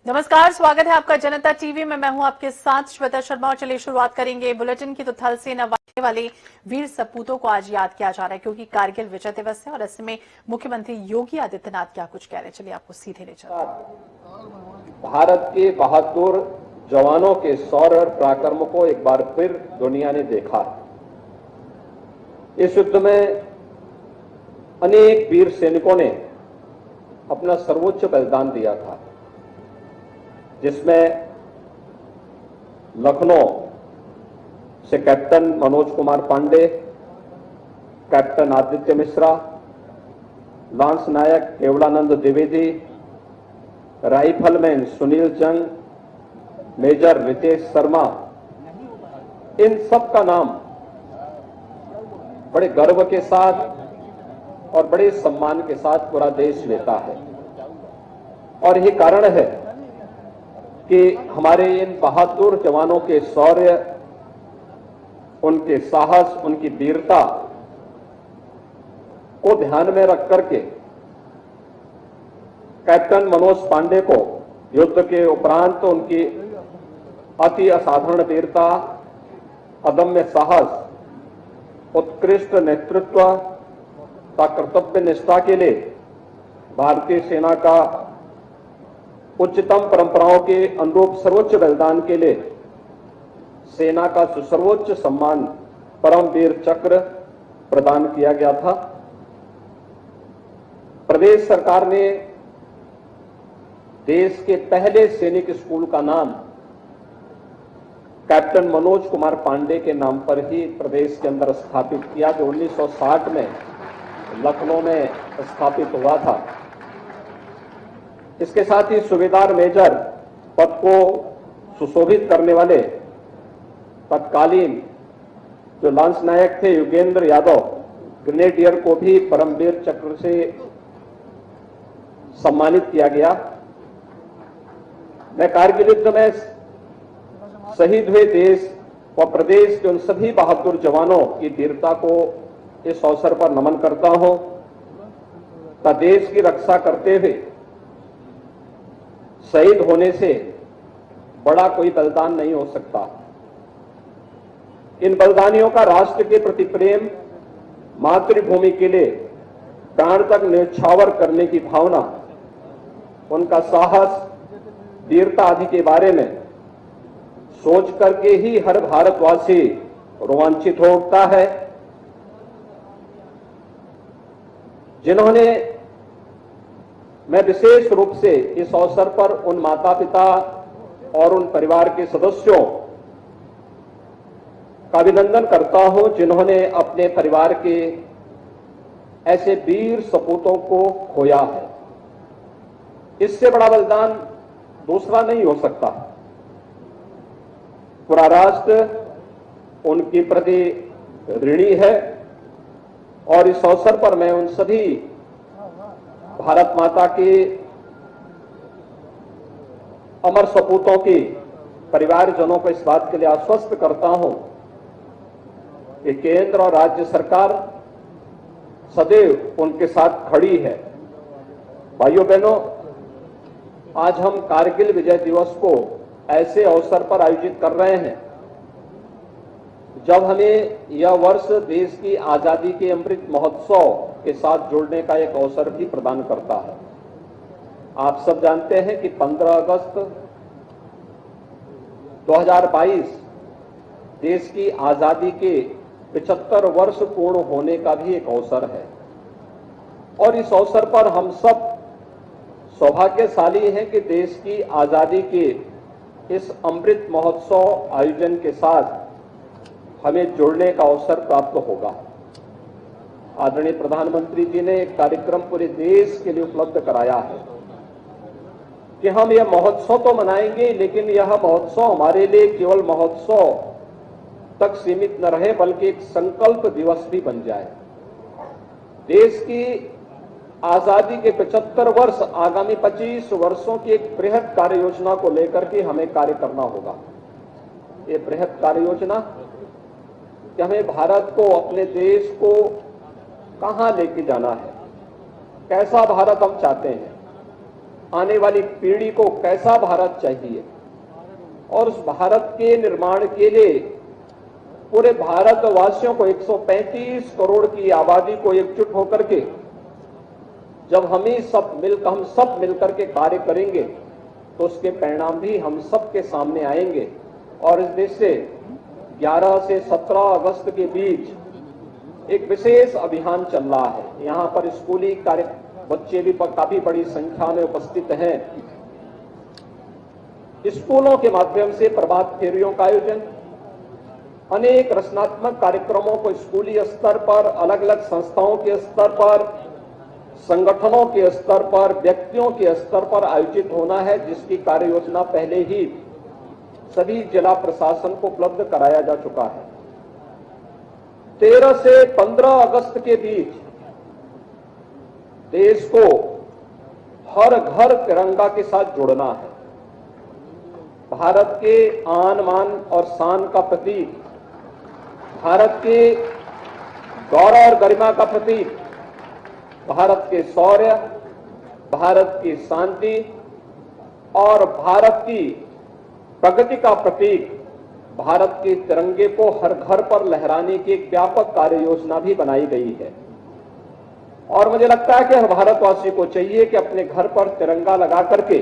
नमस्कार, स्वागत है आपका जनता टीवी में। मैं हूं आपके साथ श्वेता शर्मा और चलिए शुरुआत करेंगे बुलेटिन की। तो थल सेना वाले वीर सपूतों को आज याद किया जा रहा है क्योंकि कारगिल विजय दिवस है और ऐसे में मुख्यमंत्री योगी आदित्यनाथ क्या कुछ कह रहे हैं, चलिए आपको सीधे ले चलते हैं। भारत के बहादुर जवानों के शौर्य और पराक्रम को एक बार फिर दुनिया ने देखा। इस युद्ध में अनेक वीर सैनिकों ने अपना सर्वोच्च बलिदान दिया था, जिसमें लखनऊ से captain Manoj Kumar Pandey, captain Aditya Mishra, lance Naik Kevalanand Dwivedi, rifleman Sunil Jung, major Ritesh Sharma, इन सब का नाम बड़े गर्व के साथ और बड़े सम्मान के साथ पूरा देश लेता है। और यही कारण है कि हमारे इन बहादुर जवानों के शौर्य, उनके साहस, उनकी वीरता को ध्यान में रख करके कैप्टन मनोज पांडे को युद्ध के उपरांत उनकी अति असाधारण वीरता, अदम्य साहस, उत्कृष्ट नेतृत्व का कर्तव्य निष्ठा के लिए भारतीय सेना का उच्चतम परंपराओं के अनुरूप सर्वोच्च बलिदान के लिए सेना का सर्वोच्च सम्मान परमवीर चक्र प्रदान किया गया था। प्रदेश सरकार ने देश के पहले सैनिक स्कूल का नाम कैप्टन मनोज कुमार पांडे के नाम पर ही प्रदेश के अंदर स्थापित किया, जो 1960 में लखनऊ में स्थापित हुआ था। इसके साथ ही सूबेदार मेजर पद को सुशोभित करने वाले तत्कालीन जो लांस नायक थे युगेंद्र यादव, ग्रेनेडियर को भी परमवीर चक्र से सम्मानित किया गया। मैं कारगिल युद्ध में शहीद हुए देश व प्रदेश के उन सभी बहादुर जवानों की वीरता को इस अवसर पर नमन करता हूं तथा देश की रक्षा करते हुए शहीद होने से बड़ा कोई बलिदान नहीं हो सकता। इन बलिदानियों का राष्ट्र के प्रति प्रेम, मातृभूमि के लिए प्राण तक न्यौछावर करने की भावना, उनका साहस, वीरता आदि के बारे में सोच करके ही हर भारतवासी रोमांचित हो उठता है। जिन्होंने, मैं विशेष रूप से इस अवसर पर उन माता पिता और उन परिवार के सदस्यों का अभिनंदन करता हूं जिन्होंने अपने परिवार के ऐसे वीर सपूतों को खोया है। इससे बड़ा बलिदान दूसरा नहीं हो सकता। पूरा राष्ट्र उनके प्रति ऋणी है और इस अवसर पर मैं उन सभी भारत माता के अमर सपूतों के परिवारजनों को इस बात के लिए आश्वस्त करता हूं कि केंद्र और राज्य सरकार सदैव उनके साथ खड़ी है। भाइयों बहनों, आज हम कारगिल विजय दिवस को ऐसे अवसर पर आयोजित कर रहे हैं जब हमें यह वर्ष देश की आजादी के अमृत महोत्सव के साथ जुड़ने का एक अवसर भी प्रदान करता है। आप सब जानते हैं कि 15 अगस्त 2022 देश की आजादी के 75 वर्ष पूर्ण होने का भी एक अवसर है और इस अवसर पर हम सब सौभाग्यशाली हैं कि देश की आजादी के इस अमृत महोत्सव आयोजन के साथ हमें जुड़ने का अवसर प्राप्त होगा। आदरणीय प्रधानमंत्री जी ने एक कार्यक्रम पूरे देश के लिए उपलब्ध कराया है कि हम यह महोत्सव तो मनाएंगे, लेकिन यह महोत्सव हमारे लिए केवल महोत्सव तक सीमित न रहे बल्कि एक संकल्प दिवस भी बन जाए। देश की आजादी के 75 वर्ष, आगामी 25 वर्षों की एक बृहद कार्य योजना को लेकर के हमें कार्य करना होगा। ये बृहद कार्य योजना कि हमें भारत को, अपने देश को कहां लेके जाना है, कैसा भारत हम चाहते हैं। आने वाली पीढ़ी को कैसा भारत चाहिए और उस भारत के निर्माण के लिए पूरे भारतवासियों को 135 करोड़ की आबादी को एकजुट होकर के जब हम सब मिलकर के कार्य करेंगे तो उसके परिणाम भी हम सब के सामने आएंगे। और इस देश से 11 से 17 अगस्त के बीच एक विशेष अभियान चल रहा है। यहां पर स्कूली बच्चे भी काफी बड़ी संख्या में उपस्थित हैं। स्कूलों के माध्यम से प्रभात फेरियों का आयोजन, अनेक रचनात्मक कार्यक्रमों को स्कूली स्तर पर, अलग अलग संस्थाओं के स्तर पर, संगठनों के स्तर पर, व्यक्तियों के स्तर पर आयोजित होना है, जिसकी कार्य योजना पहले ही सभी जिला प्रशासन को उपलब्ध कराया जा चुका है। 13 से 15 अगस्त के बीच देश को हर घर तिरंगा के साथ जोड़ना है। भारत के आन मान और शान का प्रतीक, भारत के गौरव और गरिमा का प्रतीक, भारत के शौर्य, भारत की शांति और भारत की प्रगति का प्रतीक भारत के तिरंगे को हर घर पर लहराने की एक व्यापक कार्य योजना भी बनाई गई है। और मुझे लगता है कि हर भारतवासी को चाहिए कि अपने घर पर तिरंगा लगा करके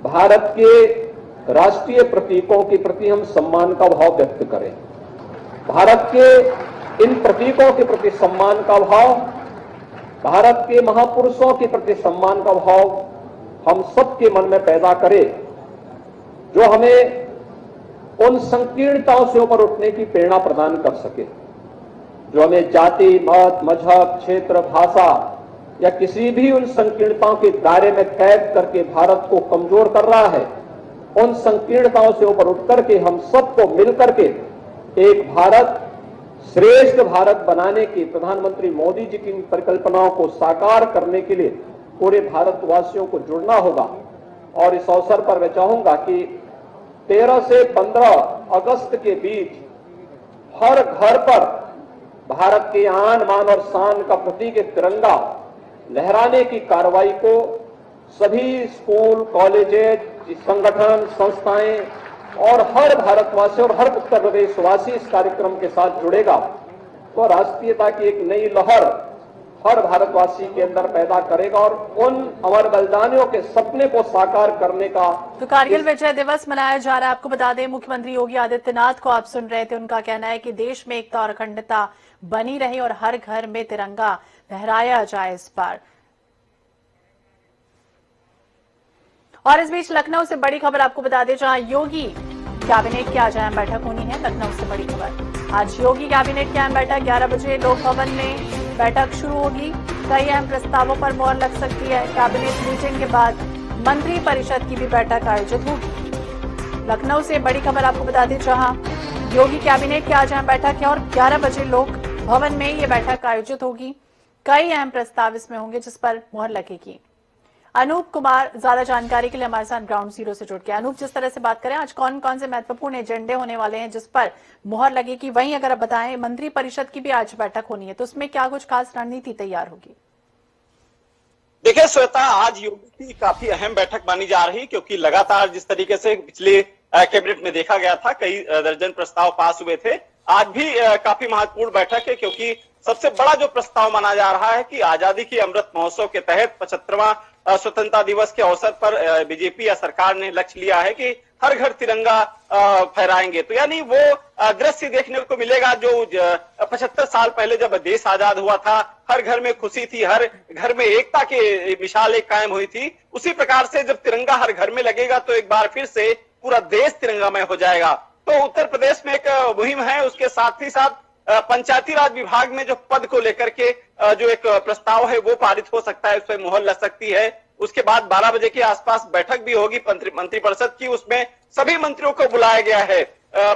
भारत के राष्ट्रीय प्रतीकों के प्रति हम सम्मान का भाव व्यक्त करें। भारत के इन प्रतीकों के प्रति सम्मान का भाव, भारत के महापुरुषों के प्रति सम्मान का भाव हम सबके मन में पैदा करें, जो हमें उन संकीर्णताओं से ऊपर उठने की प्रेरणा प्रदान कर सके, जो हमें जाति, मत, मजहब, क्षेत्र, भाषा या किसी भी उन संकीर्णताओं के दायरे में कैद करके भारत को कमजोर कर रहा है। उन संकीर्णताओं से ऊपर उठ करके हम सबको मिलकर के एक भारत, श्रेष्ठ भारत बनाने की प्रधानमंत्री मोदी जी की परिकल्पनाओं को साकार करने के लिए पूरे भारतवासियों को जुड़ना होगा। और इस अवसर पर मैं चाहूंगा कि 13 से 15 अगस्त के बीच हर घर पर भारत के आन मान और शान का प्रतीक तिरंगा लहराने की कार्रवाई को सभी स्कूल, कॉलेजेज, संगठन, संस्थाएं और हर भारतवासी और हर उत्तर प्रदेशवासी इस कार्यक्रम के साथ जुड़ेगा तो राष्ट्रीयता की एक नई लहर हर भारतवासी के अंदर पैदा करेगा और उन अमर बलिदानियों के सपने को साकार करने का। तो कारगिल विजय दिवस मनाया जा रहा है। आपको बता दें, मुख्यमंत्री योगी आदित्यनाथ को आप सुन रहे थे। उनका कहना है कि देश में एकता और अखंडता बनी रहे और हर घर में तिरंगा लहराया जाए इस बार। और इस बीच लखनऊ से बड़ी खबर आपको बता दें, जहां योगी कैबिनेट की आज अहम बैठक होनी है। लखनऊ से बड़ी खबर, आज योगी कैबिनेट की अहम बैठक 11 बजे लोक भवन में बैठक शुरू होगी। कई अहम प्रस्तावों पर मुहर लग सकती है। कैबिनेट मीटिंग के बाद मंत्री परिषद की भी बैठक आयोजित होगी। लखनऊ से बड़ी खबर आपको बता दें, जहां योगी कैबिनेट की आज अहम बैठक है और 11 बजे लोक भवन में ये बैठक आयोजित होगी। कई अहम प्रस्ताव इसमें होंगे जिस पर मुहर लगेगी। अनूप कुमार ज्यादा जानकारी के लिए हमारे साथ ग्राउंड जीरो से जुड़ गए। अनूप, जिस तरह से बात करें, आज कौन कौन से महत्वपूर्ण एजेंडे होने वाले हैं जिस पर मुहर लगेगी, वहीं अगर आप बताएं मंत्री परिषद की भी आज बैठक होनी है तो उसमें क्या कुछ खास रणनीति तैयार होगी? देखिए श्वेता, आज योगी की काफी अहम बैठक मानी जा रही, क्योंकि लगातार जिस तरीके से पिछले कैबिनेट में देखा गया था, कई दर्जन प्रस्ताव पास हुए थे। आज भी काफी महत्वपूर्ण बैठक है, क्योंकि सबसे बड़ा जो प्रस्ताव माना जा रहा है कि आजादी की अमृत महोत्सव के तहत 75वां स्वतंत्रता दिवस के अवसर पर बीजेपी या सरकार ने लक्ष्य लिया है कि हर घर तिरंगा फहराएंगे। तो यानी वो दृश्य देखने को मिलेगा जो 75 साल पहले जब देश आजाद हुआ था, हर घर में खुशी थी, हर घर में एकता की मिसाल एक कायम हुई थी। उसी प्रकार से जब तिरंगा हर घर में लगेगा तो एक बार फिर से पूरा देश तिरंगामय हो जाएगा। तो उत्तर प्रदेश में एक मुहिम है, उसके साथ ही साथ पंचायती राज विभाग में जो पद को लेकर के जो एक प्रस्ताव है वो पारित हो सकता है, उस पर मुहर लग सकती है। उसके बाद 12 बजे के आसपास बैठक भी होगी मंत्रिपरिषद की, उसमें सभी मंत्रियों को बुलाया गया है।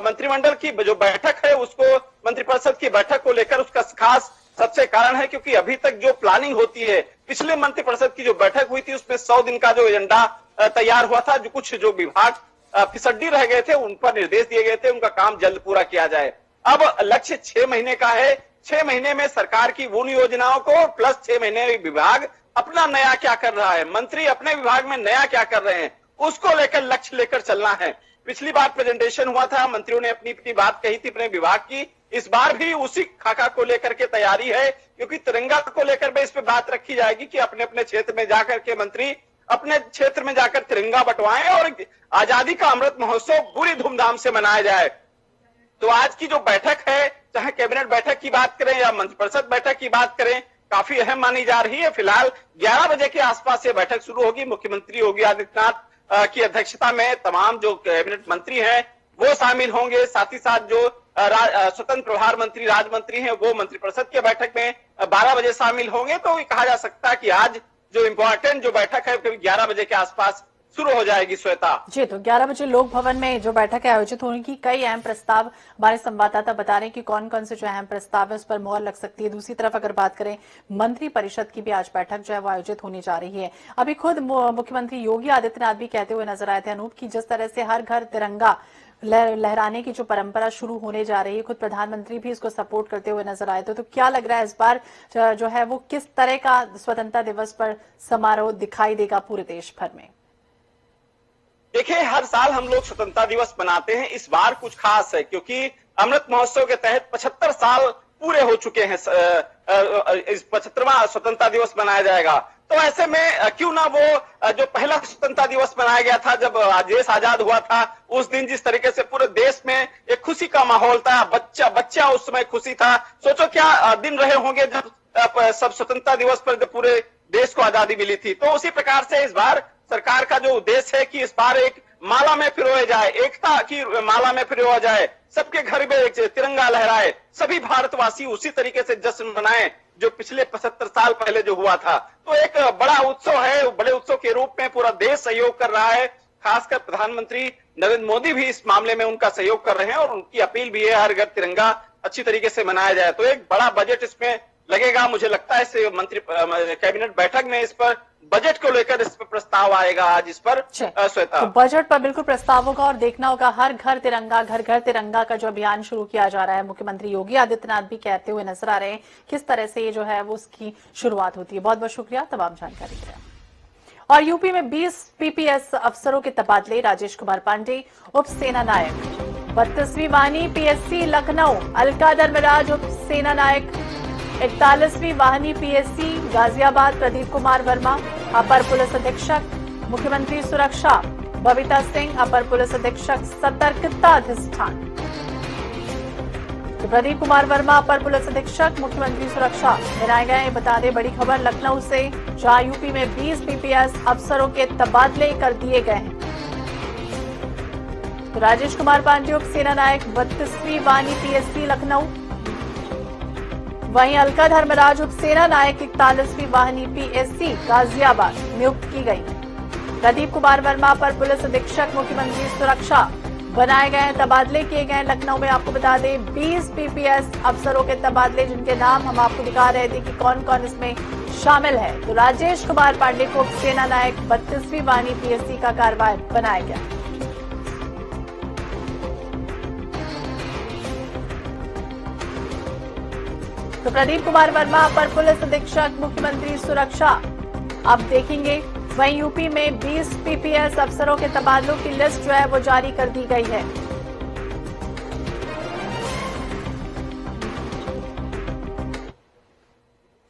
मंत्रिमंडल की जो बैठक है उसको, मंत्रिपरिषद की बैठक को लेकर उसका खास सबसे कारण है क्योंकि अभी तक जो प्लानिंग होती है, पिछले मंत्रिपरिषद की जो बैठक हुई थी उसमें 100 दिन का जो एजेंडा तैयार हुआ था, जो कुछ जो विभाग फिसड्डी रह गए थे उन पर निर्देश दिए गए थे, उनका काम जल्द पूरा किया जाए। अब लक्ष्य 6 महीने का है। 6 महीने में सरकार की उन योजनाओं को प्लस 6 महीने में विभाग अपना नया क्या कर रहा है, मंत्री अपने विभाग में नया क्या कर रहे हैं, उसको लेकर लक्ष्य लेकर चलना है। पिछली बार प्रेजेंटेशन हुआ था, मंत्रियों ने अपनी अपनी बात कही थी अपने विभाग की, इस बार भी उसी खाका को लेकर के तैयारी है, क्योंकि तिरंगा को लेकर भी इस पे बात रखी जाएगी कि अपने अपने क्षेत्र में जाकर के मंत्री अपने क्षेत्र में जाकर तिरंगा बंटवाएं और आजादी का अमृत महोत्सव पूरी धूमधाम से मनाया जाए। तो आज की जो बैठक है, चाहे कैबिनेट बैठक की बात करें या मंत्रिपरिषद बैठक की बात करें, काफी अहम मानी जा रही है। फिलहाल 11 बजे के आसपास ये बैठक शुरू होगी। मुख्यमंत्री योगी आदित्यनाथ की अध्यक्षता में तमाम जो कैबिनेट मंत्री हैं वो शामिल होंगे, साथ ही साथ जो स्वतंत्र प्रभार मंत्री राज्य मंत्री हैं वो मंत्रिपरिषद की बैठक में 12 बजे शामिल होंगे। तो कहा जा सकता है कि आज जो इम्पोर्टेंट जो बैठक है करीब 11 बजे के आसपास शुरू हो जाएगी। श्वेता जी, तो 11 बजे लोक भवन में जो बैठक है आयोजित होने की कई अहम प्रस्ताव हमारे संवाददाता बता रहे हैं कि कौन कौन से जो अहम प्रस्ताव है उस पर मोहर लग सकती है। दूसरी तरफ अगर बात करें मंत्री परिषद की भी आज बैठक जो है वो आयोजित होने जा रही है। अभी खुद मुख्यमंत्री योगी आदित्यनाथ भी कहते हुए नजर आए थे अनूप की जिस तरह से हर घर तिरंगा लहराने की जो परंपरा शुरू होने जा रही है, खुद प्रधानमंत्री भी इसको सपोर्ट करते हुए नजर आए तो क्या लग रहा है इस बार जो है वो किस तरह का स्वतंत्रता दिवस पर समारोह दिखाई देगा पूरे देश भर में? देखिए, हर साल हम लोग स्वतंत्रता दिवस मनाते हैं, इस बार कुछ खास है क्योंकि अमृत महोत्सव के तहत 75 साल पूरे हो चुके हैं। इस 75वां स्वतंत्रता दिवस मनाया जाएगा। तो ऐसे में क्यों ना वो जो पहला स्वतंत्रता दिवस मनाया गया था जब देश आजाद हुआ था, उस दिन जिस तरीके से पूरे देश में एक खुशी का माहौल था, बच्चा उस समय खुशी था। सोचो क्या दिन रहे होंगे जब सब स्वतंत्रता दिवस पर जब पूरे देश को आजादी मिली थी। तो उसी प्रकार से इस बार सरकार का जो उद्देश्य है कि इस बार एक माला में पिरोया जाए, एकता की माला में पिरोया जाए, सबके घर में एक तिरंगा लहराए, सभी भारतवासी उसी तरीके से जश्न मनाएं जो पिछले 75 साल पहले जो हुआ था। तो एक बड़ा उत्सव है, बड़े उत्सव के रूप में पूरा देश सहयोग कर रहा है। खासकर प्रधानमंत्री नरेंद्र मोदी भी इस मामले में उनका सहयोग कर रहे हैं और उनकी अपील भी है हर घर तिरंगा अच्छी तरीके से मनाया जाए। तो एक बड़ा बजट इसमें लगेगा, मुझे लगता है इस मंत्री कैबिनेट बैठक में इस पर बजट को लेकर इस पर प्रस्ताव आएगा आज इस पर। श्वेता, तो बजट पर बिल्कुल प्रस्ताव होगा और देखना होगा हर घर तिरंगा का जो अभियान शुरू किया जा रहा है। मुख्यमंत्री योगी आदित्यनाथ भी कहते हुए नजर आ रहे हैं किस तरह से ये जो है वो उसकी शुरुआत होती है। बहुत बहुत शुक्रिया तमाम जानकारी के लिए। और यूपी में 20 पीपीएस अफसरों के तबादले, राजेश कुमार पांडे उप सेना नायक, 32वीं वाहिनी पीएससी लखनऊ अलका धर्मराज उप सेना नायक, 41वीं वाहिनी पीएससी गाजियाबाद प्रदीप कुमार वर्मा अपर पुलिस अधीक्षक, मुख्यमंत्री सुरक्षा बबीता सिंह अपर पुलिस अधीक्षक सतर्कता अधिष्ठान। तो प्रदीप कुमार वर्मा अपर पुलिस अधीक्षक मुख्यमंत्री सुरक्षा बनाए गए। बता दें बड़ी खबर लखनऊ से, जहां यूपी में 20 पीपीएस अफसरों के तबादले कर दिए गए हैं। तो राजेश कुमार पांडे उप सेना नायक 32वीं वाहिनी पीएससी लखनऊ, वहीं अलका धर्मराज उप सेना नायक 41वीं वाहिनी पीएससी गाजियाबाद नियुक्त की गई। प्रदीप कुमार वर्मा पर पुलिस अधीक्षक मुख्यमंत्री सुरक्षा बनाए गए, तबादले किए गए। लखनऊ में आपको बता दें 20 पीपीएस अफसरों के तबादले, जिनके नाम हम आपको दिखा रहे थे कि कौन कौन इसमें शामिल है। तो राजेश कुमार पांडे को उप सेना नायक 32वीं वाहिनी पीएससी का कार्यवाह बनाया गया। तो प्रदीप कुमार वर्मा अपर पुलिस अधीक्षक मुख्यमंत्री सुरक्षा अब देखेंगे। वहीं यूपी में 20 पीपीएस अफसरों के तबादलों की लिस्ट जो है वो जारी कर दी गई है।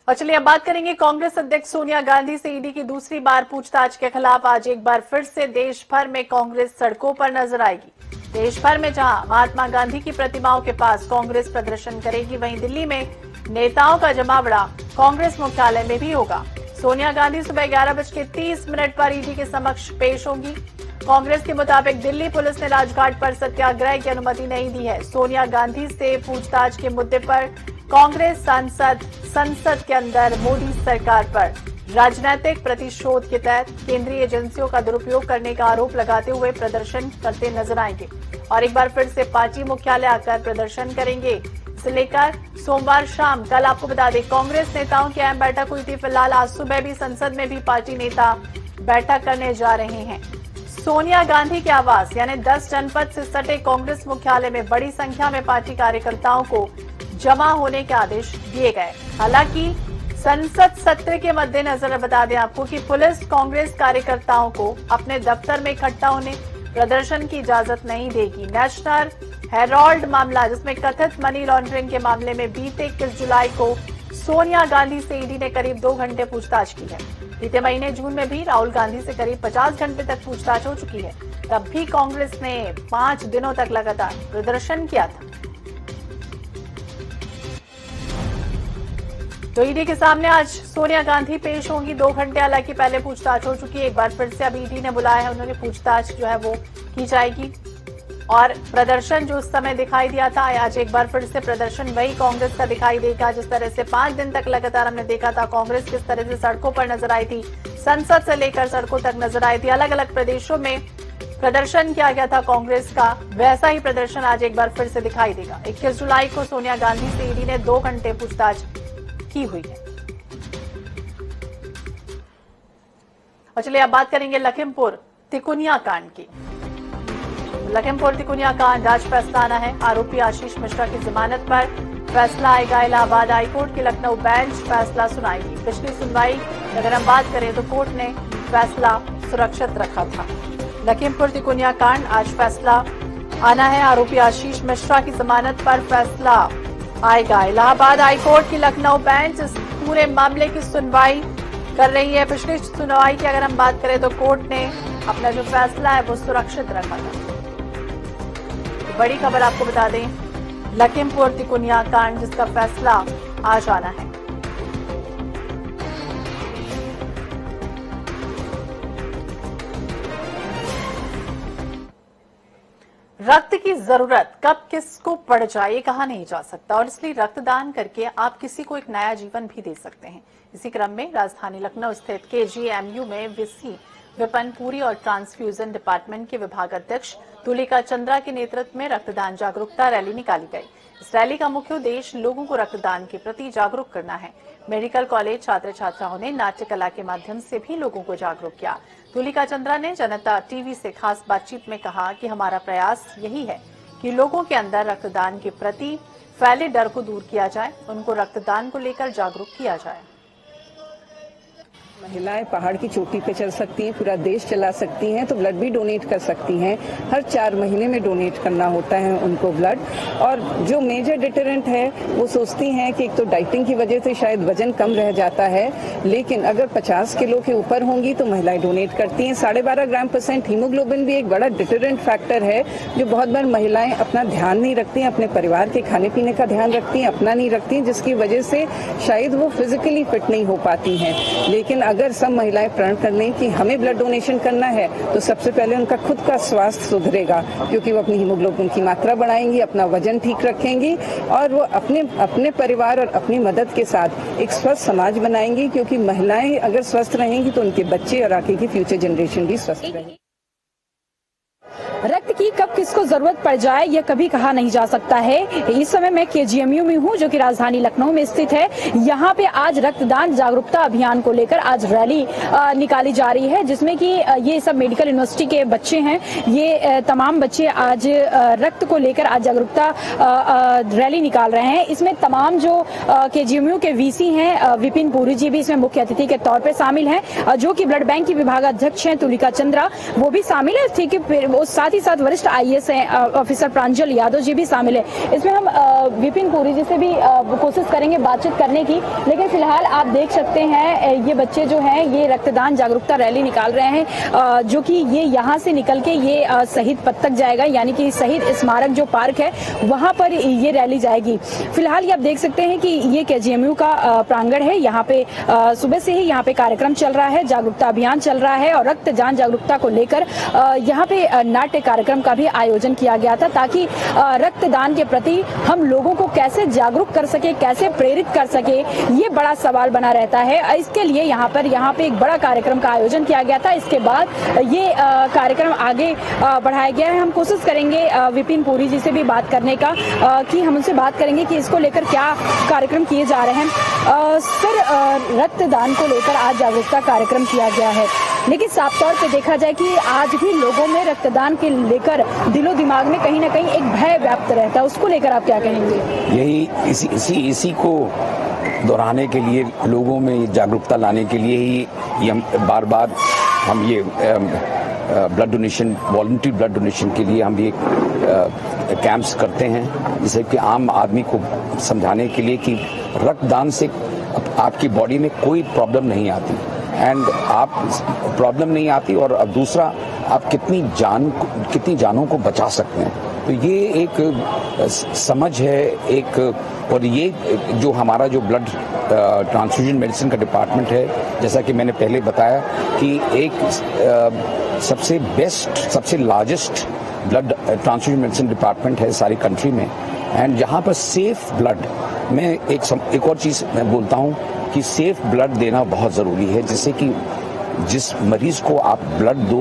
और चलिए अब बात करेंगे कांग्रेस अध्यक्ष सोनिया गांधी से ईडी की दूसरी बार पूछताछ के खिलाफ आज एक बार फिर से देश भर में कांग्रेस सड़कों पर नजर आएगी। देश भर में जहां महात्मा गांधी की प्रतिमाओं के पास कांग्रेस प्रदर्शन करेगी, वहीं दिल्ली में नेताओं का जमावड़ा कांग्रेस मुख्यालय में भी होगा। सोनिया गांधी सुबह 11:30 पर ईडी के समक्ष पेश होंगी। कांग्रेस के मुताबिक दिल्ली पुलिस ने राजघाट पर सत्याग्रह की अनुमति नहीं दी है। सोनिया गांधी से पूछताछ के मुद्दे पर कांग्रेस सांसद संसद के अंदर मोदी सरकार पर राजनीतिक प्रतिशोध के तहत केंद्रीय एजेंसियों का दुरुपयोग करने का आरोप लगाते हुए प्रदर्शन करते नजर आएंगे और एक बार फिर से पार्टी मुख्यालय आकर प्रदर्शन करेंगे। इसे लेकर सोमवार शाम कल आपको बता दें कांग्रेस नेताओं की अहम बैठक हुई थी। फिलहाल आज सुबह भी संसद में भी पार्टी नेता बैठक करने जा रहे हैं। सोनिया गांधी के आवास यानी 10 जनपद से सटे कांग्रेस मुख्यालय में बड़ी संख्या में पार्टी कार्यकर्ताओं को जमा होने के आदेश दिए गए। हालांकि संसद सत्र के मद्देनजर बता दें आपको कि पुलिस कांग्रेस कार्यकर्ताओं को अपने दफ्तर में इकट्ठा होने, प्रदर्शन की इजाजत नहीं देगी। नेशनल हेराल्ड मामला, जिसमें कथित मनी लॉन्ड्रिंग के मामले में बीते 21 जुलाई को सोनिया गांधी से ईडी ने करीब 2 घंटे पूछताछ की है। बीते महीने जून में भी राहुल गांधी से करीब 50 घंटे तक पूछताछ हो चुकी है। तब भी कांग्रेस ने 5 दिनों तक लगातार प्रदर्शन किया था। तो ईडी के सामने आज सोनिया गांधी पेश होंगी 2 घंटे। हालांकि पहले पूछताछ हो चुकी है, एक बार फिर से अब ईडी ने बुलाया है, उन्होंने पूछताछ जो है वो की जाएगी। और प्रदर्शन जो उस समय दिखाई दिया था, आज एक बार फिर से प्रदर्शन वही कांग्रेस का दिखाई देगा। जिस तरह से 5 दिन तक लगातार हमने देखा था कांग्रेस किस तरह से सड़कों पर नजर आई थी, संसद से लेकर सड़कों तक नजर आई थी, अलग अलग प्रदेशों में प्रदर्शन किया गया था कांग्रेस का, वैसा ही प्रदर्शन आज एक बार फिर से दिखाई देगा। 21 जुलाई को सोनिया गांधी से ईडी ने 2 घंटे पूछताछ की हुई है। और चलिए अब बात करेंगे लखीमपुर तिकोनिया कांड की। लखीमपुर तिकोनिया कांड आज फैसला आना है। आरोपी आशीष मिश्रा की जमानत पर फैसला आएगा। इलाहाबाद हाईकोर्ट की लखनऊ बेंच फैसला सुनाएगी। पिछली सुनवाई अगर हम बात करें तो कोर्ट ने फैसला सुरक्षित रखा था। लखीमपुर तिकोनिया कांड आज फैसला आना है। आरोपी आशीष मिश्रा की जमानत पर फैसला आएगा। इलाहाबाद हाईकोर्ट की लखनऊ बेंच इस पूरे मामले की सुनवाई कर रही है। पिछली सुनवाई की अगर हम बात करें तो कोर्ट ने अपना जो फैसला है वो सुरक्षित रखा था। बड़ी खबर आपको बता दें, लखीमपुर तिकोनिया कांड जिसका फैसला आज आना है। रक्त की जरूरत कब किसको पड़ जाए कहा नहीं जा सकता, और इसलिए रक्तदान करके आप किसी को एक नया जीवन भी दे सकते हैं। इसी क्रम में राजधानी लखनऊ स्थित KGMU में वीसी विपिन पुरी और ट्रांसफ्यूजन डिपार्टमेंट के विभागाध्यक्ष तुलिका चंद्रा के नेतृत्व में रक्तदान जागरूकता रैली निकाली गई। इस रैली का मुख्य उद्देश्य लोगों को रक्तदान के प्रति जागरूक करना है। मेडिकल कॉलेज छात्र छात्राओं ने नाट्य कला के माध्यम से भी लोगों को जागरूक किया। तुलिका चंद्रा ने जनता टीवी से खास बातचीत में कहा कि हमारा प्रयास यही है कि लोगों के अंदर रक्तदान के प्रति फैले डर को दूर किया जाए, उनको रक्तदान को लेकर जागरूक किया जाए। महिलाएं पहाड़ की चोटी पे चल सकती हैं, पूरा देश चला सकती हैं, तो ब्लड भी डोनेट कर सकती हैं। हर 4 महीने में डोनेट करना होता है उनको ब्लड। और जो मेजर डिटरेंट है वो सोचती हैं कि एक तो डाइटिंग की वजह से शायद वजन कम रह जाता है, लेकिन अगर 50 किलो के ऊपर होंगी तो महिलाएं डोनेट करती हैं। 12.5 ग्राम% हीमोग्लोबिन भी एक बड़ा डिटरेंट फैक्टर है, जो बहुत बार महिलाएं अपना ध्यान नहीं रखती हैं, अपने परिवार के खाने पीने का ध्यान रखती हैं, अपना नहीं रखती हैं, जिसकी वजह से शायद वो फिजिकली फिट नहीं हो पाती हैं। लेकिन अगर सब महिलाएं प्रण कर लें कि हमें ब्लड डोनेशन करना है, तो सबसे पहले उनका खुद का स्वास्थ्य सुधरेगा, क्योंकि वो अपनी हीमोग्लोबिन की मात्रा बढ़ाएंगी, अपना वजन ठीक रखेंगी और वो अपने परिवार और अपनी मदद के साथ एक स्वस्थ समाज बनाएंगी। क्योंकि महिलाएं अगर स्वस्थ रहेंगी तो उनके बच्चे और आगे की फ्यूचर जनरेशन भी स्वस्थ रहेंगी। रक्त की कब किसको जरूरत पड़ जाए ये कभी कहा नहीं जा सकता है। इस समय मैं KGMU में हूँ, जो कि राजधानी लखनऊ में स्थित है। यहाँ पे आज रक्तदान जागरूकता अभियान को लेकर आज रैली निकाली जा रही है, जिसमें कि ये सब मेडिकल यूनिवर्सिटी के बच्चे हैं। ये तमाम बच्चे आज रक्त को लेकर आज जागरूकता रैली निकाल रहे हैं। इसमें तमाम जो KGMU के VC हैं, विपिन पुरी जी भी इसमें मुख्य अतिथि के तौर पर शामिल हैं, जो कि ब्लड बैंक की विभागाध्यक्ष हैं तुलिका चंद्रा, वो भी शामिल है। ठीक है, साथ ही साथ वरिष्ठ IAS ऑफिसर प्रांजल यादव जी भी शामिल है। इसमें हम विपिन पुरी जी से भी कोशिश करेंगे बातचीत करने की, लेकिन फिलहाल आप देख सकते हैं ये बच्चे जो हैं ये रक्तदान जागरूकता रैली निकाल रहे हैं, जो कि ये यहाँ से निकल के ये शहीद पथ तक जाएगा, यानी कि शहीद स्मारक जो पार्क है वहां पर ये रैली जाएगी। फिलहाल ये आप देख सकते हैं कि ये KGMU का प्रांगण है। यहाँ पे सुबह से ही यहाँ पे कार्यक्रम चल रहा है, जागरूकता अभियान चल रहा है और रक्तदान जागरूकता को लेकर यहाँ पे नाट्य कार्यक्रम का भी आयोजन किया गया था, ताकि रक्तदान के प्रति हम लोगों को कैसे जागरूक कर सके, कैसे प्रेरित कर सके, ये बड़ा सवाल बना रहता है। इसके लिए यहाँ पे एक बड़ा कार्यक्रम का आयोजन किया गया था। इसके बाद ये कार्यक्रम आगे बढ़ाया गया है। हम कोशिश करेंगे विपिन पुरी जी से भी बात करने का, कि हम उनसे बात करेंगे कि इसको लेकर क्या कार्यक्रम किए जा रहे हैं। सर, रक्तदान को लेकर आज जागरूकता कार्यक्रम किया गया है, लेकिन साफ तौर पे देखा जाए कि आज भी लोगों में रक्तदान के लेकर दिलो दिमाग में कहीं ना कहीं एक भय व्याप्त रहता है, उसको लेकर आप क्या कहेंगे? यही इसी को दोहराने के लिए, लोगों में जागरूकता लाने के लिए ही हम बार बार हम ये blood donation, voluntary blood donation के लिए हम ये कैंप्स करते हैं, जिससे कि आम आदमी को समझाने के लिए कि रक्तदान से आपकी बॉडी में कोई प्रॉब्लम नहीं आती, एंड आप प्रॉब्लम नहीं आती, और अब दूसरा आप कितनी जानों को बचा सकते हैं। तो ये एक समझ है एक, और ये जो हमारा जो ब्लड ट्रांसफ्यूजन मेडिसिन का डिपार्टमेंट है, जैसा कि मैंने पहले बताया कि एक सबसे बेस्ट, सबसे largest blood transfusion medicine department है सारी कंट्री में, एंड जहाँ पर सेफ ब्लड, मैं एक और चीज़ मैं बोलता हूँ कि सेफ ब्लड देना बहुत ज़रूरी है, जिससे कि जिस मरीज को आप ब्लड दो,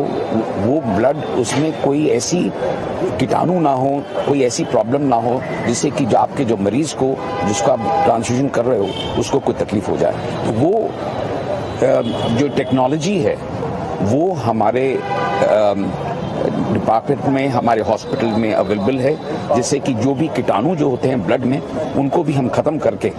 वो ब्लड, उसमें कोई ऐसी कीटाणु ना हो, कोई ऐसी प्रॉब्लम ना हो जिससे कि जो आपके जो मरीज को, जिसको आप ट्रांसफ्यूजन कर रहे हो, उसको कोई तकलीफ हो जाए। तो वो जो टेक्नोलॉजी है वो हमारे डिपार्टमेंट में, हमारे हॉस्पिटल में अवेलेबल है, जिससे कि जो भी कीटाणु जो होते हैं ब्लड में, उनको भी हम खत्म करके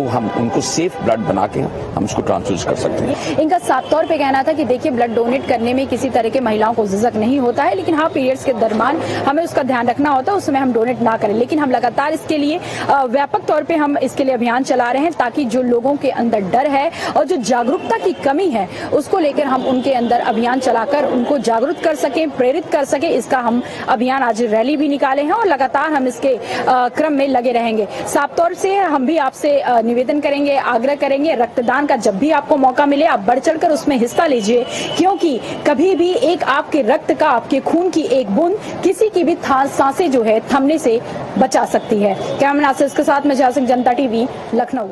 हम उनको सेफ ब्लड बना के हम उसको ट्रांसफ्यूज कर सकते हैं। इनका साफ तौर पे कहना था कि देखिए, ब्लड डोनेट करने में किसी तरह के महिलाओं को झिझक नहीं होता है, लेकिन हाँ, पीरियड्स के दरमियान हमें उसका ध्यान रखना होता है, उस समय हम डोनेट ना करें। लेकिन हम लगातार इसके लिए व्यापक तौर पर हम इसके लिए अभियान चला रहे हैं, ताकि जो लोगों के अंदर डर है और जो जागरूकता की कमी है, उसको लेकर हम उनके अंदर अभियान चलाकर उनको जागरूक कर सकें, प्रेरित कर सके। इसका हम अभियान, आज रैली भी निकाले हैं और लगातार हम इसके क्रम में लगे रहेंगे। साफ तौर से हम भी आपसे निवेदन करेंगे, आग्रह करेंगे, रक्तदान का जब भी आपको मौका मिले आप बढ़ चढ़कर उसमें हिस्सा लीजिए, क्योंकि कभी भी एक आपके रक्त का, आपके खून की एक बूंद किसी की भी सांसें जो है थमने से बचा सकती है। कैमरा के साथ में जासिक, जनता टीवी, लखनऊ।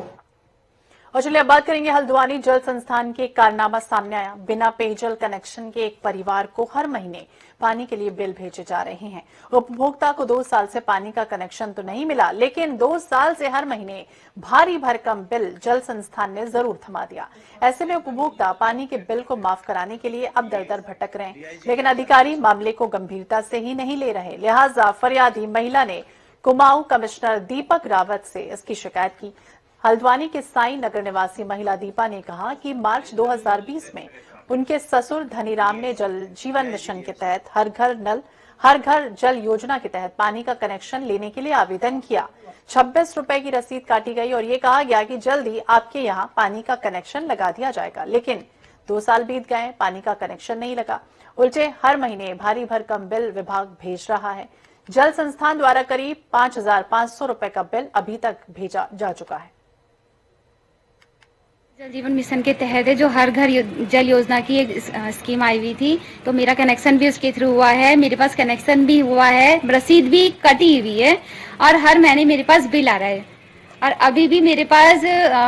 और चलिए अब बात करेंगे, हल्द्वानी जल संस्थान के कारनामा सामने आया। बिना पेयजल कनेक्शन के एक परिवार को हर महीने पानी के लिए बिल भेजे जा रहे हैं। उपभोक्ता को 2 साल से पानी का कनेक्शन तो नहीं मिला, लेकिन 2 साल से हर महीने भारी भरकम बिल जल संस्थान ने जरूर थमा दिया। ऐसे में उपभोक्ता पानी के बिल को माफ कराने के लिए अब दर दर भटक रहे हैं, लेकिन अधिकारी मामले को गंभीरता से ही नहीं ले रहे। लिहाजा फरियादी महिला ने कुमाऊं कमिश्नर दीपक रावत से इसकी शिकायत की। हल्द्वानी के साई नगर निवासी महिला दीपा ने कहा कि मार्च 2020 में उनके ससुर धनीराम ने जल जीवन मिशन के तहत हर घर जल योजना के तहत पानी का कनेक्शन लेने के लिए आवेदन किया। 26 रुपए की रसीद काटी गई और ये कहा गया कि जल्दी आपके यहाँ पानी का कनेक्शन लगा दिया जाएगा, लेकिन 2 साल बीत गए, पानी का कनेक्शन नहीं लगा। उल्टे हर महीने भारी भरकम बिल विभाग भेज रहा है। जल संस्थान द्वारा करीब 5,500 रुपए का बिल अभी तक भेजा जा चुका है। जल जीवन मिशन के तहत जो हर घर जल योजना की एक स्कीम आई हुई थी, तो मेरा कनेक्शन भी उसके थ्रू हुआ है। मेरे पास कनेक्शन भी हुआ है, रसीद भी कटी हुई है और हर महीने मेरे पास बिल आ रहा है। और अभी भी मेरे पास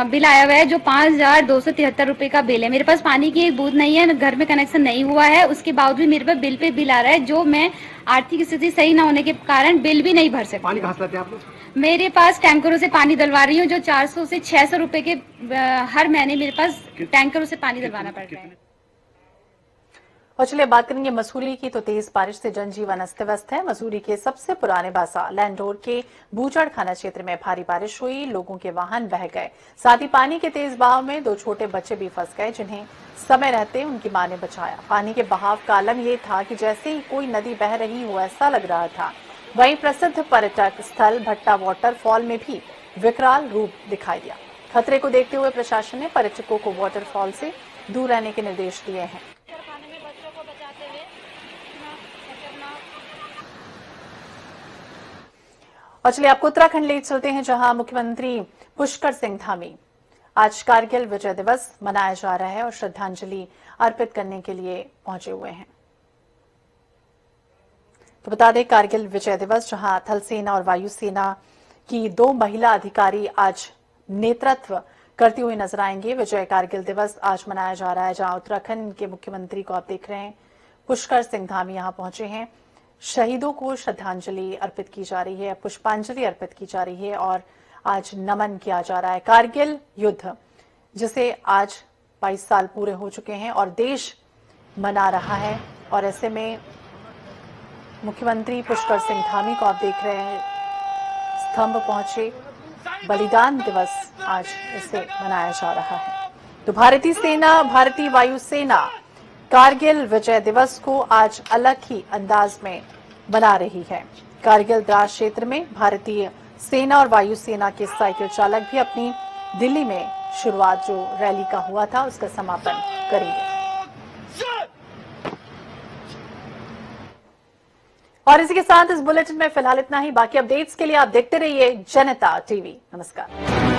बिल आया हुआ है जो 5,273 रुपए का बिल है। मेरे पास पानी की एक बूंद नहीं है, घर में कनेक्शन नहीं हुआ है, उसके बावजूद मेरे पास बिल पे बिल आ रहा है, जो मैं आर्थिक स्थिति सही न होने के कारण बिल भी नहीं भर सकती। पानी कहाँ से लाते हैं आप लोग? मेरे पास टैंकरों से पानी डलवा रही हूँ, जो 400 से 600 रुपए के हर महीने मेरे पास टैंकरों से पानी डलवाना पड़ता है। और चलिए बात करेंगे मसूरी की। तो तेज बारिश से जनजीवन अस्त व्यस्त है। मसूरी के सबसे पुराने बाजार लैंडोर के बूचड़ थाना क्षेत्र में भारी बारिश हुई, लोगों के वाहन बह गए, साथ ही पानी के तेज बहाव में 2 छोटे बच्चे भी फंस गए, जिन्हें समय रहते उनकी मां ने बचाया। पानी के बहाव का आलम ये था कि जैसे ही कोई नदी बह रही हो ऐसा लग रहा था। वहीं प्रसिद्ध पर्यटक स्थल भट्टा वाटरफॉल में भी विकराल रूप दिखाई दिया। खतरे को देखते हुए प्रशासन ने पर्यटकों को वाटरफॉल से दूर रहने के निर्देश दिए हैं। और चलिए आपको उत्तराखंड ले चलते हैं, जहां मुख्यमंत्री पुष्कर सिंह धामी आज कारगिल विजय दिवस मनाया जा रहा है और श्रद्धांजलि अर्पित करने के लिए पहुंचे हुए हैं। तो बता दें, कारगिल विजय दिवस जहां थल सेना और वायुसेना की 2 महिला अधिकारी आज नेतृत्व करती हुई नजर आएंगे। विजय कारगिल दिवस आज मनाया जा रहा है, जहां उत्तराखंड के मुख्यमंत्री को आप देख रहे हैं, पुष्कर सिंह धामी यहां पहुंचे हैं। शहीदों को श्रद्धांजलि अर्पित की जा रही है, पुष्पांजलि अर्पित की जा रही है और आज नमन किया जा रहा है। कारगिल युद्ध जिसे आज 22 साल पूरे हो चुके हैं और देश मना रहा है, और ऐसे में मुख्यमंत्री पुष्कर सिंह धामी को आप देख रहे हैं, स्तंभ पहुंचे। बलिदान दिवस आज इसे मनाया जा रहा है। तो भारतीय सेना, भारतीय वायुसेना कारगिल विजय दिवस को आज अलग ही अंदाज में मना रही है। कारगिल द्रास क्षेत्र में भारतीय सेना और वायुसेना के साइकिल चालक भी अपनी दिल्ली में शुरुआत जो रैली का हुआ था उसका समापन करेंगे। और इसी के साथ इस बुलेटिन में फिलहाल इतना ही। बाकी अपडेट्स के लिए आप देखते रहिए जनता टीवी। नमस्कार।